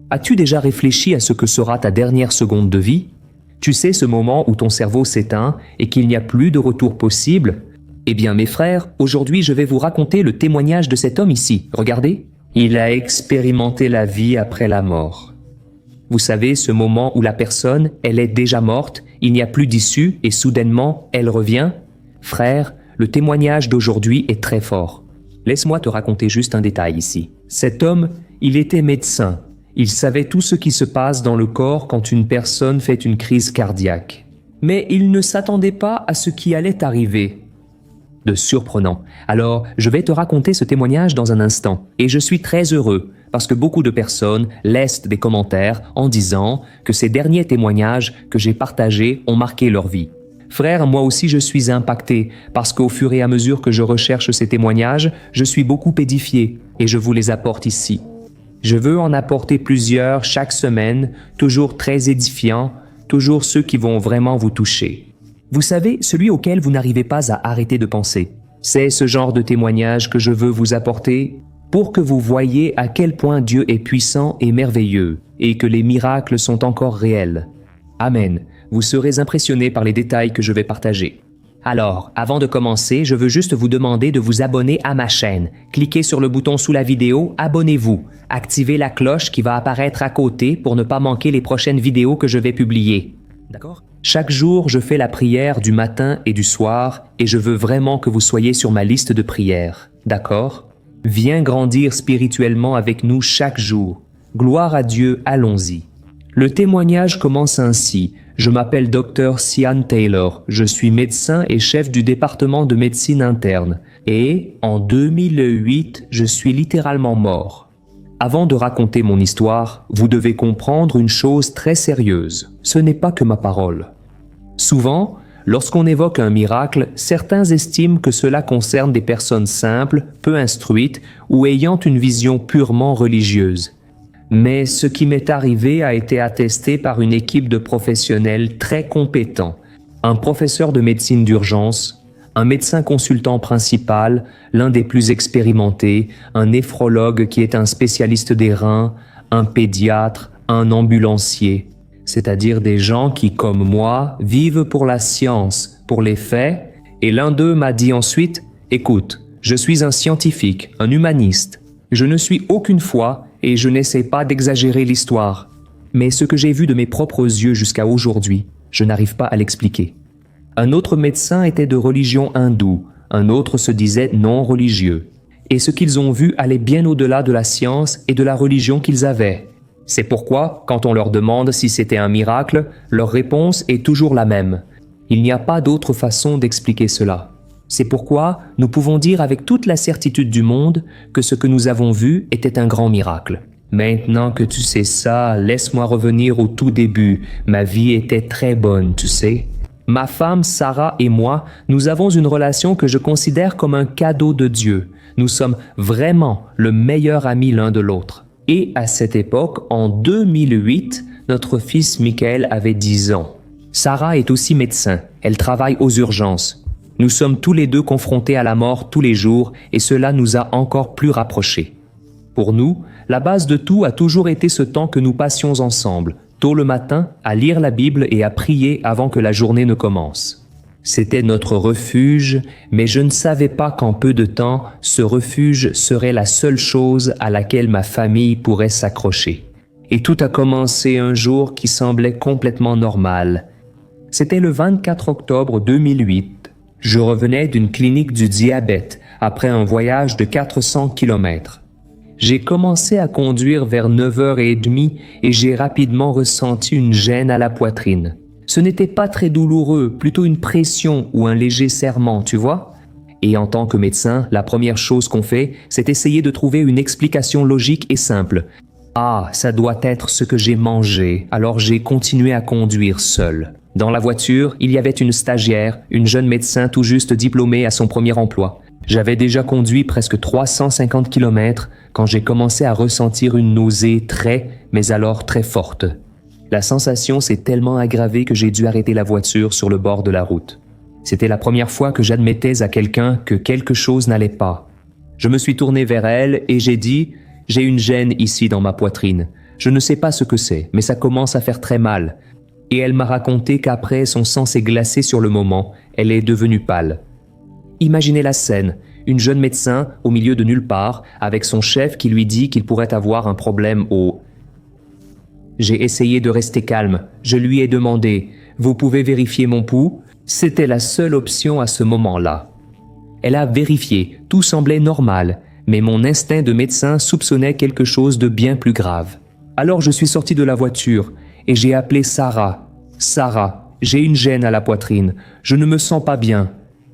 As-tu déjà réfléchi à ce que sera ta dernière seconde de vie? Tu sais ce moment où ton cerveau s'éteint et qu'il n'y a plus de retour possible? Eh bien mes frères, aujourd'hui je vais vous raconter le témoignage de cet homme ici. Regardez. Il a expérimenté la vie après la mort. Vous savez, ce moment où la personne, elle est déjà morte, il n'y a plus d'issue et soudainement, elle revient? Frère, le témoignage d'aujourd'hui est très fort. Laisse-moi te raconter juste un détail ici. Cet homme, il était médecin. Il savait tout ce qui se passe dans le corps quand une personne fait une crise cardiaque. Mais il ne s'attendait pas à ce qui allait arriver. De surprenant. Alors, je vais te raconter ce témoignage dans un instant. Et je suis très heureux, parce que beaucoup de personnes laissent des commentaires en disant que ces derniers témoignages que j'ai partagés ont marqué leur vie. Frère, moi aussi je suis impacté, parce qu'au fur et à mesure que je recherche ces témoignages, je suis beaucoup édifié, et je vous les apporte ici. Je veux en apporter plusieurs chaque semaine, toujours très édifiants, toujours ceux qui vont vraiment vous toucher. Vous savez, celui auquel vous n'arrivez pas à arrêter de penser. C'est ce genre de témoignage que je veux vous apporter pour que vous voyiez à quel point Dieu est puissant et merveilleux et que les miracles sont encore réels. Amen. Vous serez impressionnés par les détails que je vais partager. Alors, avant de commencer, je veux juste vous demander de vous abonner à ma chaîne. Cliquez sur le bouton sous la vidéo, abonnez-vous. Activez la cloche qui va apparaître à côté pour ne pas manquer les prochaines vidéos que je vais publier. D'accord? Chaque jour, je fais la prière du matin et du soir et je veux vraiment que vous soyez sur ma liste de prières. D'accord? Viens grandir spirituellement avec nous chaque jour. Gloire à Dieu, allons-y. Le témoignage commence ainsi. Je m'appelle Dr. Sian Taylor. Je suis médecin et chef du département de médecine interne. Et en 2008, je suis littéralement mort. Avant de raconter mon histoire, vous devez comprendre une chose très sérieuse. Ce n'est pas que ma parole. Souvent, lorsqu'on évoque un miracle, certains estiment que cela concerne des personnes simples, peu instruites ou ayant une vision purement religieuse. Mais ce qui m'est arrivé a été attesté par une équipe de professionnels très compétents, un professeur de médecine d'urgence, un médecin consultant principal, l'un des plus expérimentés, un néphrologue qui est un spécialiste des reins, un pédiatre, un ambulancier, c'est-à-dire des gens qui, comme moi, vivent pour la science, pour les faits, et l'un d'eux m'a dit ensuite « Écoute, je suis un scientifique, un humaniste. Je ne suis aucune foi et je n'essaie pas d'exagérer l'histoire. Mais ce que j'ai vu de mes propres yeux jusqu'à aujourd'hui, je n'arrive pas à l'expliquer. » Un autre médecin était de religion hindoue, un autre se disait non religieux. Et ce qu'ils ont vu allait bien au-delà de la science et de la religion qu'ils avaient. C'est pourquoi, quand on leur demande si c'était un miracle, leur réponse est toujours la même. Il n'y a pas d'autre façon d'expliquer cela. C'est pourquoi nous pouvons dire avec toute la certitude du monde que ce que nous avons vu était un grand miracle. Maintenant que tu sais ça, laisse-moi revenir au tout début. Ma vie était très bonne, tu sais. Ma femme Sarah et moi, nous avons une relation que je considère comme un cadeau de Dieu. Nous sommes vraiment le meilleur ami l'un de l'autre. Et à cette époque, en 2008, notre fils Michael avait 10 ans. Sarah est aussi médecin. Elle travaille aux urgences. Nous sommes tous les deux confrontés à la mort tous les jours et cela nous a encore plus rapprochés. Pour nous, la base de tout a toujours été ce temps que nous passions ensemble, tôt le matin, à lire la Bible et à prier avant que la journée ne commence. C'était notre refuge, mais je ne savais pas qu'en peu de temps, ce refuge serait la seule chose à laquelle ma famille pourrait s'accrocher. Et tout a commencé un jour qui semblait complètement normal. C'était le 24 octobre 2008. Je revenais d'une clinique du diabète après un voyage de 400 km. J'ai commencé à conduire vers 9h30 et j'ai rapidement ressenti une gêne à la poitrine. Ce n'était pas très douloureux, plutôt une pression ou un léger serrement, tu vois? Et en tant que médecin, la première chose qu'on fait, c'est essayer de trouver une explication logique et simple. Ah, ça doit être ce que j'ai mangé, alors j'ai continué à conduire seul. Dans la voiture, il y avait une stagiaire, une jeune médecin tout juste diplômée à son premier emploi. J'avais déjà conduit presque 350 km quand j'ai commencé à ressentir une nausée mais alors très forte. La sensation s'est tellement aggravée que j'ai dû arrêter la voiture sur le bord de la route. C'était la première fois que j'admettais à quelqu'un que quelque chose n'allait pas. Je me suis tourné vers elle et j'ai dit « J'ai une gêne ici dans ma poitrine. Je ne sais pas ce que c'est, mais ça commence à faire très mal. » Et elle m'a raconté qu'après, son sang s'est glacé sur le moment, elle est devenue pâle. Imaginez la scène, une jeune médecin au milieu de nulle part, avec son chef qui lui dit qu'il pourrait avoir un problème au... J'ai essayé de rester calme. Je lui ai demandé « Vous pouvez vérifier mon pouls ?» C'était la seule option à ce moment-là. Elle a vérifié, tout semblait normal, mais mon instinct de médecin soupçonnait quelque chose de bien plus grave. Alors je suis sorti de la voiture et j'ai appelé Sarah. « Sarah, j'ai une gêne à la poitrine. Je ne me sens pas bien. »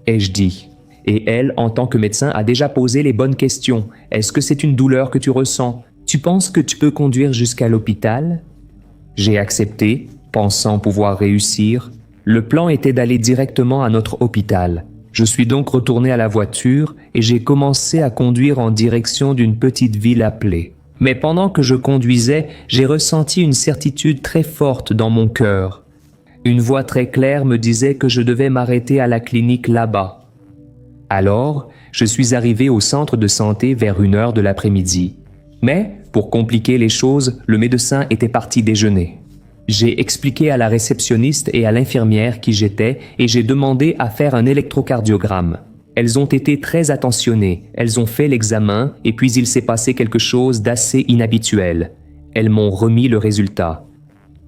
ai-je dit. Et elle, en tant que médecin, a déjà posé les bonnes questions. « Est-ce que c'est une douleur que tu ressens? Tu penses que tu peux conduire jusqu'à l'hôpital? » J'ai accepté, pensant pouvoir réussir. Le plan était d'aller directement à notre hôpital. Je suis donc retourné à la voiture et j'ai commencé à conduire en direction d'une petite ville appelée. Mais pendant que je conduisais, j'ai ressenti une certitude très forte dans mon cœur. Une voix très claire me disait que je devais m'arrêter à la clinique là-bas. Alors, je suis arrivé au centre de santé vers 1h de l'après-midi. Mais, pour compliquer les choses, le médecin était parti déjeuner. J'ai expliqué à la réceptionniste et à l'infirmière qui j'étais et j'ai demandé à faire un électrocardiogramme. Elles ont été très attentionnées, elles ont fait l'examen et puis il s'est passé quelque chose d'assez inhabituel. Elles m'ont remis le résultat.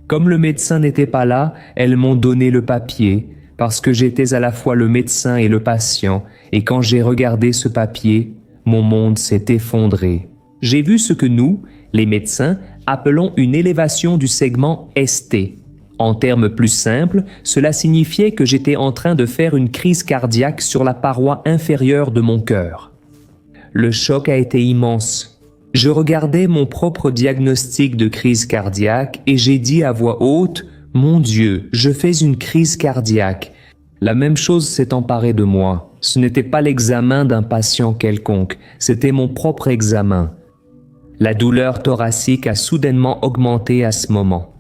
Comme le médecin n'était pas là, elles m'ont donné le papier parce que j'étais à la fois le médecin et le patient et quand j'ai regardé ce papier, mon monde s'est effondré. J'ai vu ce que nous, les médecins, appelons une élévation du segment ST. En termes plus simples, cela signifiait que j'étais en train de faire une crise cardiaque sur la paroi inférieure de mon cœur. Le choc a été immense. Je regardais mon propre diagnostic de crise cardiaque et j'ai dit à voix haute « Mon Dieu, je fais une crise cardiaque ». La même chose s'est emparée de moi. Ce n'était pas l'examen d'un patient quelconque, c'était mon propre examen. La douleur thoracique a soudainement augmenté à ce moment.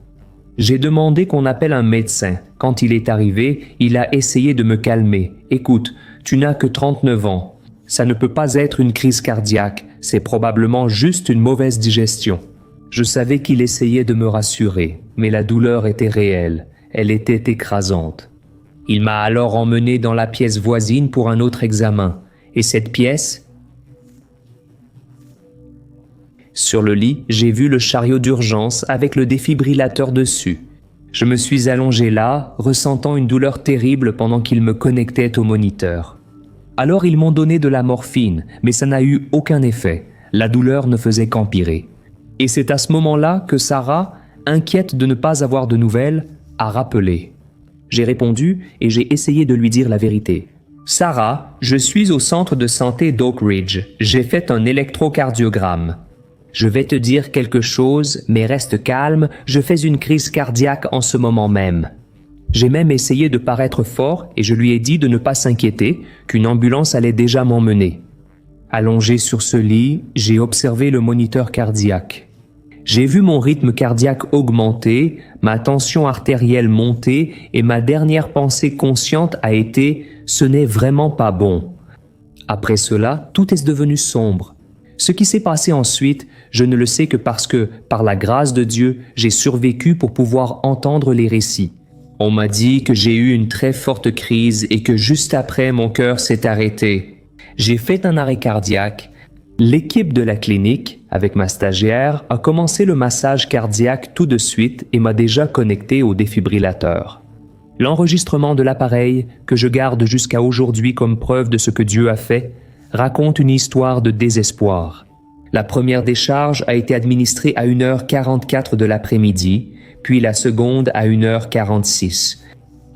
J'ai demandé qu'on appelle un médecin. Quand il est arrivé, il a essayé de me calmer. « Écoute, tu n'as que 39 ans. Ça ne peut pas être une crise cardiaque. C'est probablement juste une mauvaise digestion. » Je savais qu'il essayait de me rassurer, mais la douleur était réelle. Elle était écrasante. Il m'a alors emmené dans la pièce voisine pour un autre examen. Et cette pièce... Sur le lit, j'ai vu le chariot d'urgence avec le défibrillateur dessus. Je me suis allongé là, ressentant une douleur terrible pendant qu'ils me connectaient au moniteur. Alors ils m'ont donné de la morphine, mais ça n'a eu aucun effet. La douleur ne faisait qu'empirer. Et c'est à ce moment-là que Sarah, inquiète de ne pas avoir de nouvelles, a rappelé. J'ai répondu et j'ai essayé de lui dire la vérité. « Sarah, je suis au centre de santé d'Oak Ridge. J'ai fait un électrocardiogramme. Je vais te dire quelque chose, mais reste calme, je fais une crise cardiaque en ce moment même. » J'ai même essayé de paraître fort et je lui ai dit de ne pas s'inquiéter, qu'une ambulance allait déjà m'emmener. Allongé sur ce lit, j'ai observé le moniteur cardiaque. J'ai vu mon rythme cardiaque augmenter, ma tension artérielle monter et ma dernière pensée consciente a été « ce n'est vraiment pas bon ». Après cela, tout est devenu sombre. Ce qui s'est passé ensuite, je ne le sais que parce que, par la grâce de Dieu, j'ai survécu pour pouvoir entendre les récits. On m'a dit que j'ai eu une très forte crise et que juste après, mon cœur s'est arrêté. J'ai fait un arrêt cardiaque. L'équipe de la clinique, avec ma stagiaire, a commencé le massage cardiaque tout de suite et m'a déjà connecté au défibrillateur. L'enregistrement de l'appareil, que je garde jusqu'à aujourd'hui comme preuve de ce que Dieu a fait, raconte une histoire de désespoir. La première décharge a été administrée à 1h44 de l'après-midi, puis la seconde à 1h46.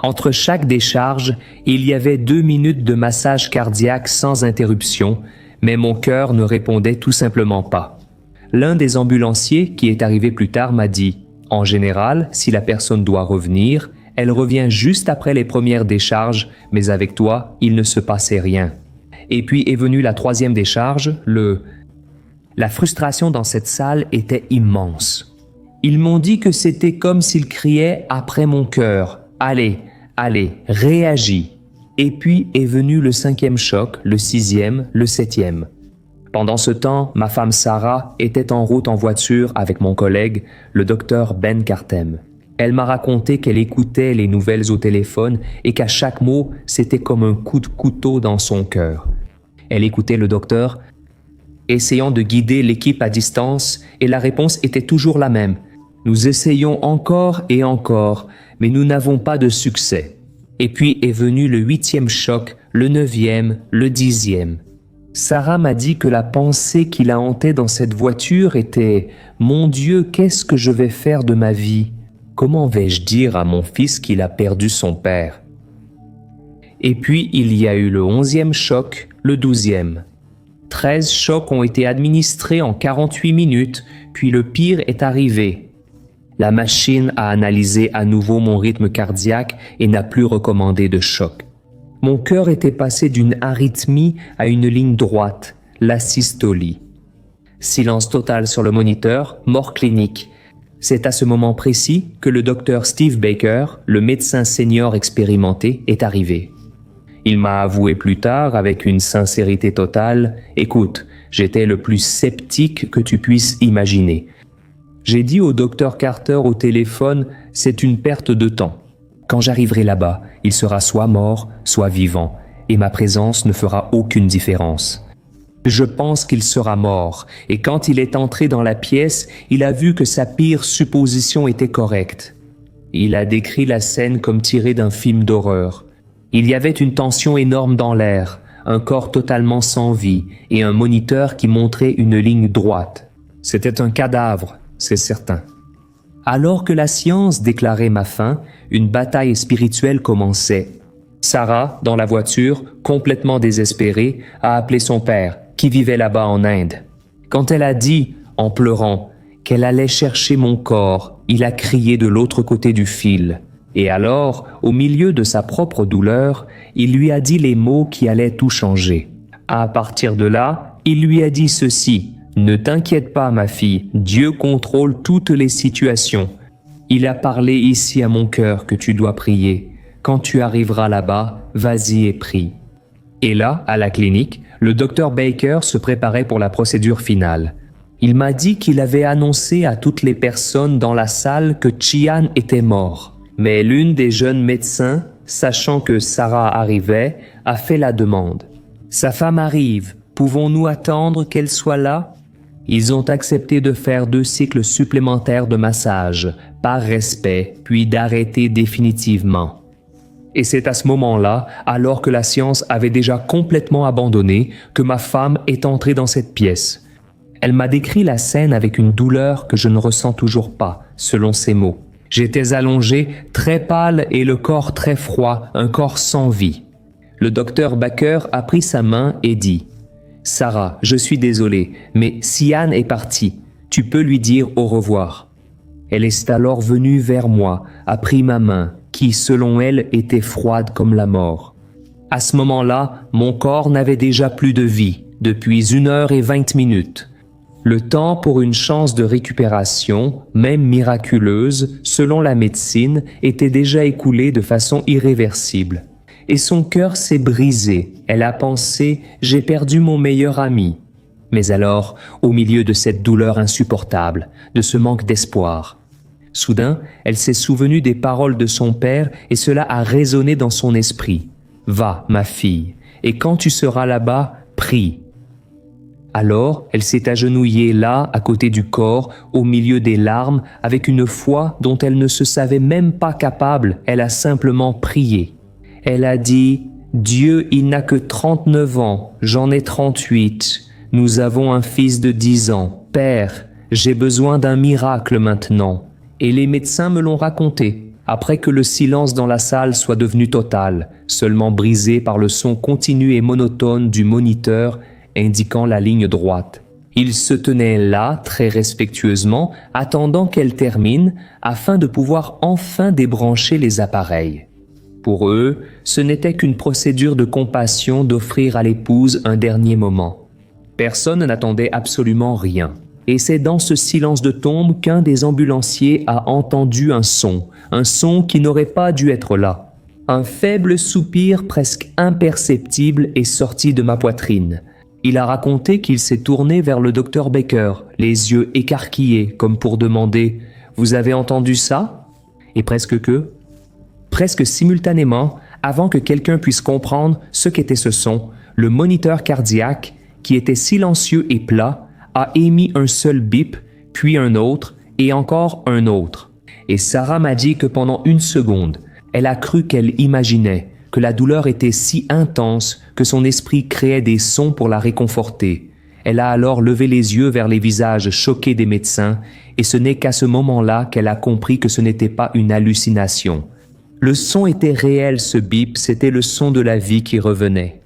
Entre chaque décharge, il y avait 2 minutes de massage cardiaque sans interruption, mais mon cœur ne répondait tout simplement pas. L'un des ambulanciers, qui est arrivé plus tard, m'a dit « En général, si la personne doit revenir, elle revient juste après les premières décharges, mais avec toi, il ne se passait rien. » Et puis est venue la 3e décharge, La frustration dans cette salle était immense. Ils m'ont dit que c'était comme s'ils criaient après mon cœur. « Allez, allez, réagis !» Et puis est venu le 5e choc, le 6e, le 7e. Pendant ce temps, ma femme Sarah était en route en voiture avec mon collègue, le docteur Ben Kartem. Elle m'a raconté qu'elle écoutait les nouvelles au téléphone et qu'à chaque mot, c'était comme un coup de couteau dans son cœur. Elle écoutait le docteur, essayant de guider l'équipe à distance, et la réponse était toujours la même. Nous essayons encore et encore, mais nous n'avons pas de succès. Et puis est venu le 8e choc, le 9e, le 10e. Sarah m'a dit que la pensée qui la hantait dans cette voiture était « Mon Dieu, qu'est-ce que je vais faire de ma vie ? Comment vais-je dire à mon fils qu'il a perdu son père ?» Et puis il y a eu le 11e choc, le 12e. 13 chocs ont été administrés en 48 minutes, puis le pire est arrivé. La machine a analysé à nouveau mon rythme cardiaque et n'a plus recommandé de choc. Mon cœur était passé d'une arythmie à une ligne droite, la systolie. Silence total sur le moniteur, mort clinique. C'est à ce moment précis que le docteur Steve Baker, le médecin senior expérimenté, est arrivé. Il m'a avoué plus tard, avec une sincérité totale, « Écoute, j'étais le plus sceptique que tu puisses imaginer. J'ai dit au docteur Carter au téléphone, c'est une perte de temps. Quand j'arriverai là-bas, il sera soit mort, soit vivant, et ma présence ne fera aucune différence. Je pense qu'il sera mort, et quand il est entré dans la pièce, il a vu que sa pire supposition était correcte. Il a décrit la scène comme tirée d'un film d'horreur. Il y avait une tension énorme dans l'air, un corps totalement sans vie, et un moniteur qui montrait une ligne droite. C'était un cadavre, c'est certain. Alors que la science déclarait ma fin, une bataille spirituelle commençait. Sarah, dans la voiture, complètement désespérée, a appelé son père, qui vivait là-bas en Inde. Quand elle a dit, en pleurant, qu'elle allait chercher mon corps, il a crié de l'autre côté du fil. Et alors, au milieu de sa propre douleur, il lui a dit les mots qui allaient tout changer. À partir de là, il lui a dit ceci. Ne t'inquiète pas, ma fille, Dieu contrôle toutes les situations. Il a parlé ici à mon cœur que tu dois prier. Quand tu arriveras là-bas, vas-y et prie. Et là, à la clinique, le docteur Baker se préparait pour la procédure finale. Il m'a dit qu'il avait annoncé à toutes les personnes dans la salle que Chian était mort. Mais l'une des jeunes médecins, sachant que Sarah arrivait, a fait la demande. « Sa femme arrive, pouvons-nous attendre qu'elle soit là ?» Ils ont accepté de faire 2 cycles supplémentaires de massage, par respect, puis d'arrêter définitivement. Et c'est à ce moment-là, alors que la science avait déjà complètement abandonné, que ma femme est entrée dans cette pièce. Elle m'a décrit la scène avec une douleur que je ne ressens toujours pas, selon ses mots. J'étais allongé, très pâle et le corps très froid, un corps sans vie. Le docteur Baker a pris sa main et dit « Sarah, je suis désolé, mais Sian est partie. Tu peux lui dire au revoir. » Elle est alors venue vers moi, a pris ma main, qui, selon elle, était froide comme la mort. À ce moment-là, mon corps n'avait déjà plus de vie, depuis 1h20. Le temps pour une chance de récupération, même miraculeuse, selon la médecine, était déjà écoulé de façon irréversible. Et son cœur s'est brisé. Elle a pensé « j'ai perdu mon meilleur ami ». Mais alors, au milieu de cette douleur insupportable, de ce manque d'espoir, soudain, elle s'est souvenue des paroles de son père et cela a résonné dans son esprit. « Va, ma fille, et quand tu seras là-bas, prie. » Alors, elle s'est agenouillée là, à côté du corps, au milieu des larmes, avec une foi dont elle ne se savait même pas capable, elle a simplement prié. Elle a dit « Dieu, il n'a que 39 ans, j'en ai 38. Nous avons un fils de 10 ans. Père, j'ai besoin d'un miracle maintenant. » Et les médecins me l'ont raconté, après que le silence dans la salle soit devenu total, seulement brisé par le son continu et monotone du moniteur indiquant la ligne droite. Ils se tenaient là, très respectueusement, attendant qu'elle termine, afin de pouvoir enfin débrancher les appareils. Pour eux, ce n'était qu'une procédure de compassion d'offrir à l'épouse un dernier moment. Personne n'attendait absolument rien. Et c'est dans ce silence de tombe qu'un des ambulanciers a entendu un son qui n'aurait pas dû être là. Un faible soupir presque imperceptible est sorti de ma poitrine. Il a raconté qu'il s'est tourné vers le docteur Baker, les yeux écarquillés, comme pour demander « Vous avez entendu ça ?» Et presque simultanément, avant que quelqu'un puisse comprendre ce qu'était ce son, le moniteur cardiaque, qui était silencieux et plat, a émis un seul bip, puis un autre, et encore un autre. Et Sarah m'a dit que pendant une seconde, elle a cru qu'elle imaginait que la douleur était si intense que son esprit créait des sons pour la réconforter. Elle a alors levé les yeux vers les visages choqués des médecins, et ce n'est qu'à ce moment-là qu'elle a compris que ce n'était pas une hallucination. Le son était réel, ce bip, c'était le son de la vie qui revenait.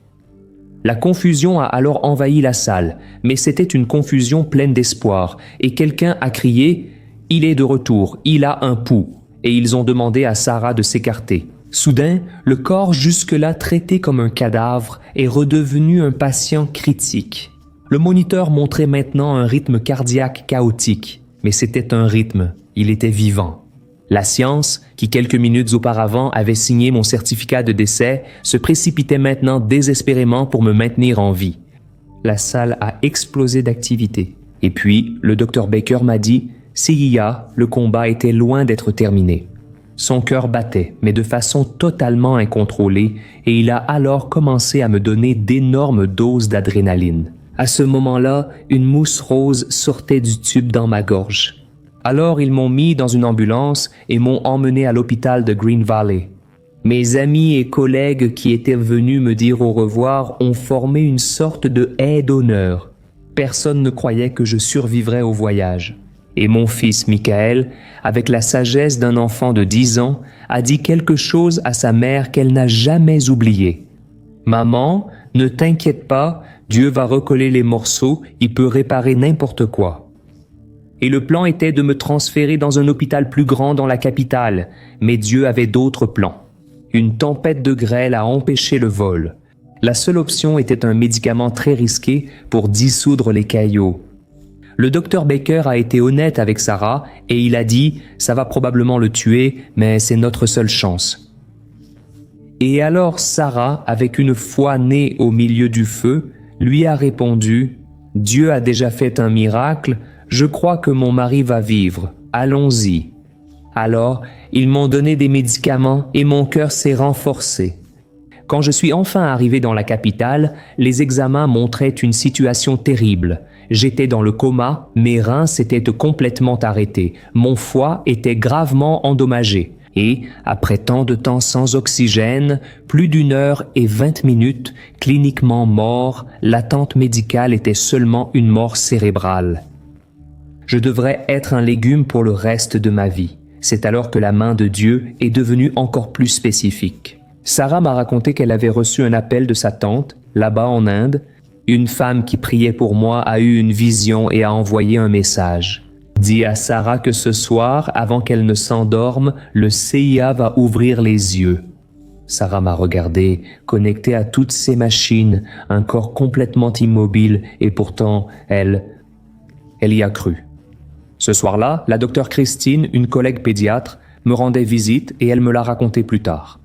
La confusion a alors envahi la salle, mais c'était une confusion pleine d'espoir, et quelqu'un a crié « Il est de retour, il a un pouls », et ils ont demandé à Sarah de s'écarter. Soudain, le corps jusque-là traité comme un cadavre est redevenu un patient critique. Le moniteur montrait maintenant un rythme cardiaque chaotique, mais c'était un rythme, il était vivant. La science, qui quelques minutes auparavant avait signé mon certificat de décès, se précipitait maintenant désespérément pour me maintenir en vie. La salle a explosé d'activité. Et puis, le docteur Baker m'a dit « CIA, le combat était loin d'être terminé ». Son cœur battait, mais de façon totalement incontrôlée, et il a alors commencé à me donner d'énormes doses d'adrénaline. À ce moment-là, une mousse rose sortait du tube dans ma gorge. Alors ils m'ont mis dans une ambulance et m'ont emmené à l'hôpital de Green Valley. Mes amis et collègues qui étaient venus me dire au revoir ont formé une sorte de haie d'honneur. Personne ne croyait que je survivrais au voyage. Et mon fils Michael, avec la sagesse d'un enfant de 10 ans, a dit quelque chose à sa mère qu'elle n'a jamais oublié. « Maman, ne t'inquiète pas, Dieu va recoller les morceaux, il peut réparer n'importe quoi. » Et le plan était de me transférer dans un hôpital plus grand dans la capitale, mais Dieu avait d'autres plans. Une tempête de grêle a empêché le vol. La seule option était un médicament très risqué pour dissoudre les caillots. Le docteur Baker a été honnête avec Sarah et il a dit « ça va probablement le tuer, mais c'est notre seule chance ». Et alors Sarah, avec une foi née au milieu du feu, lui a répondu « Dieu a déjà fait un miracle, je crois que mon mari va vivre, allons-y ». Alors, ils m'ont donné des médicaments et mon cœur s'est renforcé. Quand je suis enfin arrivé dans la capitale, les examens montraient une situation terrible. J'étais dans le coma, mes reins s'étaient complètement arrêtés, mon foie était gravement endommagé. Et, après tant de temps sans oxygène, plus d'1h20, cliniquement mort, l'attente médicale était seulement une mort cérébrale. Je devrais être un légume pour le reste de ma vie. C'est alors que la main de Dieu est devenue encore plus spécifique. Sarah m'a raconté qu'elle avait reçu un appel de sa tante, là-bas en Inde. Une femme qui priait pour moi a eu une vision et a envoyé un message. Dis à Sarah que ce soir, avant qu'elle ne s'endorme, le CIA va ouvrir les yeux. Sarah m'a regardé, connectée à toutes ces machines, un corps complètement immobile, et pourtant, elle y a cru. Ce soir-là, la docteure Christine, une collègue pédiatre, me rendait visite et elle me l'a raconté plus tard.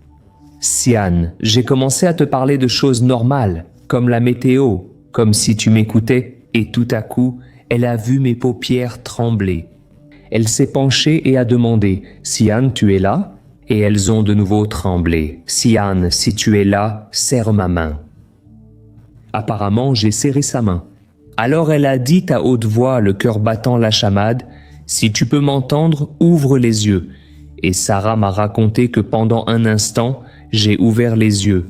« Sian, j'ai commencé à te parler de choses normales, comme la météo, comme si tu m'écoutais, et tout à coup, elle a vu mes paupières trembler. Elle s'est penchée et a demandé « Sian, tu es là ?» Et elles ont de nouveau tremblé. « Sian, si tu es là, serre ma main. » Apparemment, j'ai serré sa main. Alors elle a dit à haute voix, le cœur battant la chamade, « Si tu peux m'entendre, ouvre les yeux. » Et Sarah m'a raconté que pendant un instant, j'ai ouvert les yeux.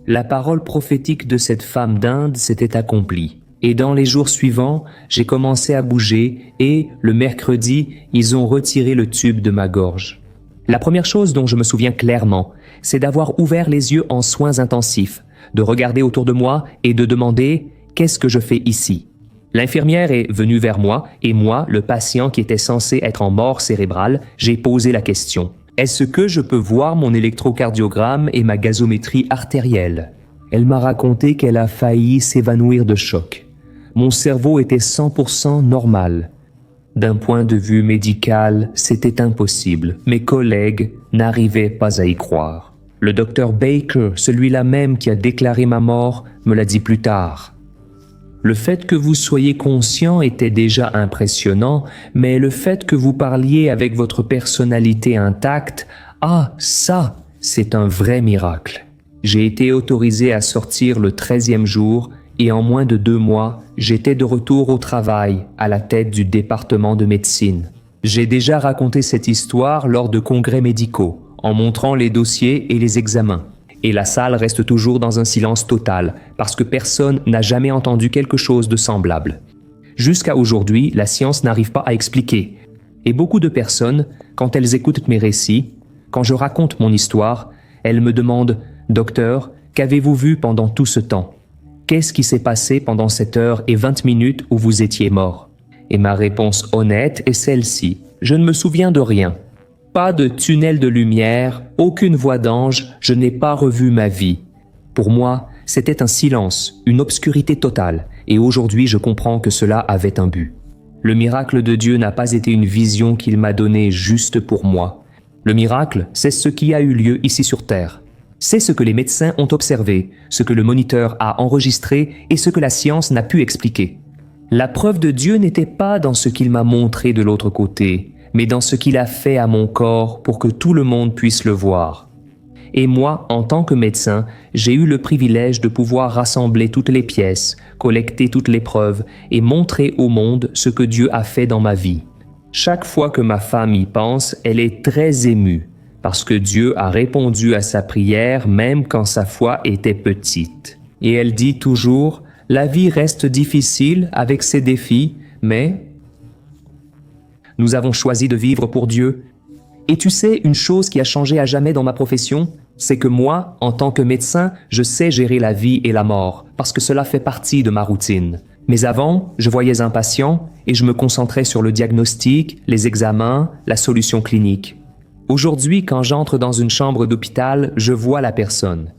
La parole prophétique de cette femme d'Inde s'était accomplie. Et dans les jours suivants, j'ai commencé à bouger et, le mercredi, ils ont retiré le tube de ma gorge. La première chose dont je me souviens clairement, c'est d'avoir ouvert les yeux en soins intensifs, de regarder autour de moi et de demander « Qu'est-ce que je fais ici ?» L'infirmière est venue vers moi et moi, le patient qui était censé être en mort cérébrale, j'ai posé la question. Est-ce que je peux voir mon électrocardiogramme et ma gazométrie artérielle? Elle m'a raconté qu'elle a failli s'évanouir de choc. Mon cerveau était 100% normal. D'un point de vue médical, c'était impossible. Mes collègues n'arrivaient pas à y croire. Le docteur Baker, celui-là même qui a déclaré ma mort, me l'a dit plus tard. Le fait que vous soyez conscient était déjà impressionnant, mais le fait que vous parliez avec votre personnalité intacte, ah, ça, c'est un vrai miracle. J'ai été autorisé à sortir le 13e jour et en moins de 2 mois, j'étais de retour au travail à la tête du département de médecine. J'ai déjà raconté cette histoire lors de congrès médicaux, en montrant les dossiers et les examens. Et la salle reste toujours dans un silence total, parce que personne n'a jamais entendu quelque chose de semblable. Jusqu'à aujourd'hui, la science n'arrive pas à expliquer. Et beaucoup de personnes, quand elles écoutent mes récits, quand je raconte mon histoire, elles me demandent « Docteur, qu'avez-vous vu pendant tout ce temps? Qu'est-ce qui s'est passé pendant cette heure et 20 minutes où vous étiez mort ?» Et ma réponse honnête est celle-ci. Je ne me souviens de rien. Pas de tunnel de lumière, aucune voix d'ange, je n'ai pas revu ma vie. Pour moi, c'était un silence, une obscurité totale, et aujourd'hui je comprends que cela avait un but. Le miracle de Dieu n'a pas été une vision qu'il m'a donnée juste pour moi. Le miracle, c'est ce qui a eu lieu ici sur Terre. C'est ce que les médecins ont observé, ce que le moniteur a enregistré et ce que la science n'a pu expliquer. La preuve de Dieu n'était pas dans ce qu'il m'a montré de l'autre côté, mais dans ce qu'il a fait à mon corps pour que tout le monde puisse le voir. Et moi, en tant que médecin, j'ai eu le privilège de pouvoir rassembler toutes les pièces, collecter toutes les preuves et montrer au monde ce que Dieu a fait dans ma vie. Chaque fois que ma femme y pense, elle est très émue, parce que Dieu a répondu à sa prière même quand sa foi était petite. Et elle dit toujours, « La vie reste difficile avec ses défis, mais nous avons choisi de vivre pour Dieu. » Et tu sais, une chose qui a changé à jamais dans ma profession, c'est que moi, en tant que médecin, je sais gérer la vie et la mort, parce que cela fait partie de ma routine. Mais avant, je voyais un patient et je me concentrais sur le diagnostic, les examens, la solution clinique. Aujourd'hui, quand j'entre dans une chambre d'hôpital, je vois la personne.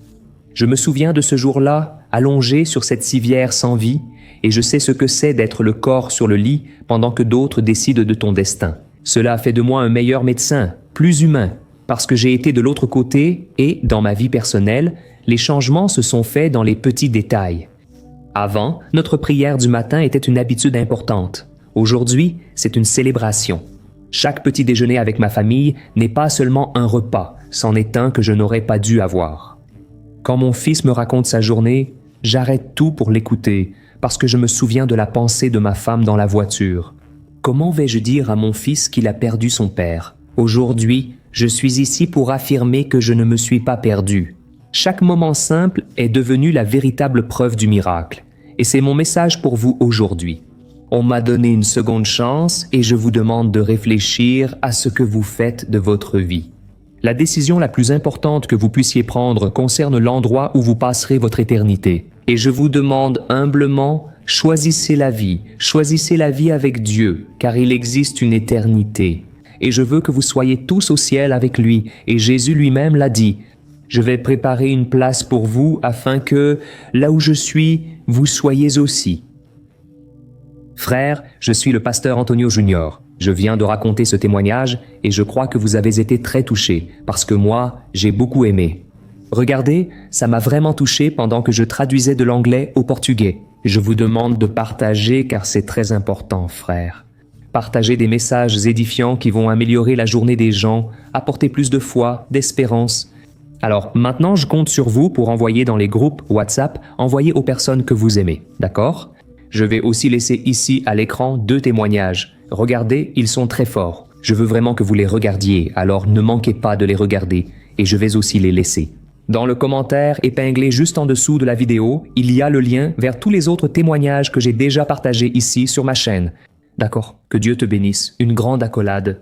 Je me souviens de ce jour-là, allongé sur cette civière sans vie, et je sais ce que c'est d'être le corps sur le lit pendant que d'autres décident de ton destin. Cela a fait de moi un meilleur médecin, plus humain, parce que j'ai été de l'autre côté et, dans ma vie personnelle, les changements se sont faits dans les petits détails. Avant, notre prière du matin était une habitude importante. Aujourd'hui, c'est une célébration. Chaque petit déjeuner avec ma famille n'est pas seulement un repas, c'en est un que je n'aurais pas dû avoir. Quand mon fils me raconte sa journée, j'arrête tout pour l'écouter, parce que je me souviens de la pensée de ma femme dans la voiture. Comment vais-je dire à mon fils qu'il a perdu son père? Aujourd'hui, je suis ici pour affirmer que je ne me suis pas perdu. Chaque moment simple est devenu la véritable preuve du miracle. Et c'est mon message pour vous aujourd'hui. On m'a donné une seconde chance et je vous demande de réfléchir à ce que vous faites de votre vie. La décision la plus importante que vous puissiez prendre concerne l'endroit où vous passerez votre éternité. Et je vous demande humblement, choisissez la vie avec Dieu, car il existe une éternité. Et je veux que vous soyez tous au ciel avec lui, et Jésus lui-même l'a dit. Je vais préparer une place pour vous afin que, là où je suis, vous soyez aussi. Frère, je suis le pasteur Antonio Junior. Je viens de raconter ce témoignage et je crois que vous avez été très touchés, parce que moi, j'ai beaucoup aimé. Regardez, ça m'a vraiment touché pendant que je traduisais de l'anglais au portugais. Je vous demande de partager car c'est très important, frère. Partagez des messages édifiants qui vont améliorer la journée des gens, apporter plus de foi, d'espérance. Alors maintenant, je compte sur vous pour envoyer dans les groupes WhatsApp, envoyer aux personnes que vous aimez, d'accord? Je vais aussi laisser ici à l'écran 2 témoignages. Regardez, ils sont très forts. Je veux vraiment que vous les regardiez, alors ne manquez pas de les regarder, et je vais aussi les laisser. Dans le commentaire épinglé juste en dessous de la vidéo, il y a le lien vers tous les autres témoignages que j'ai déjà partagés ici sur ma chaîne. D'accord? Que Dieu te bénisse. Une grande accolade.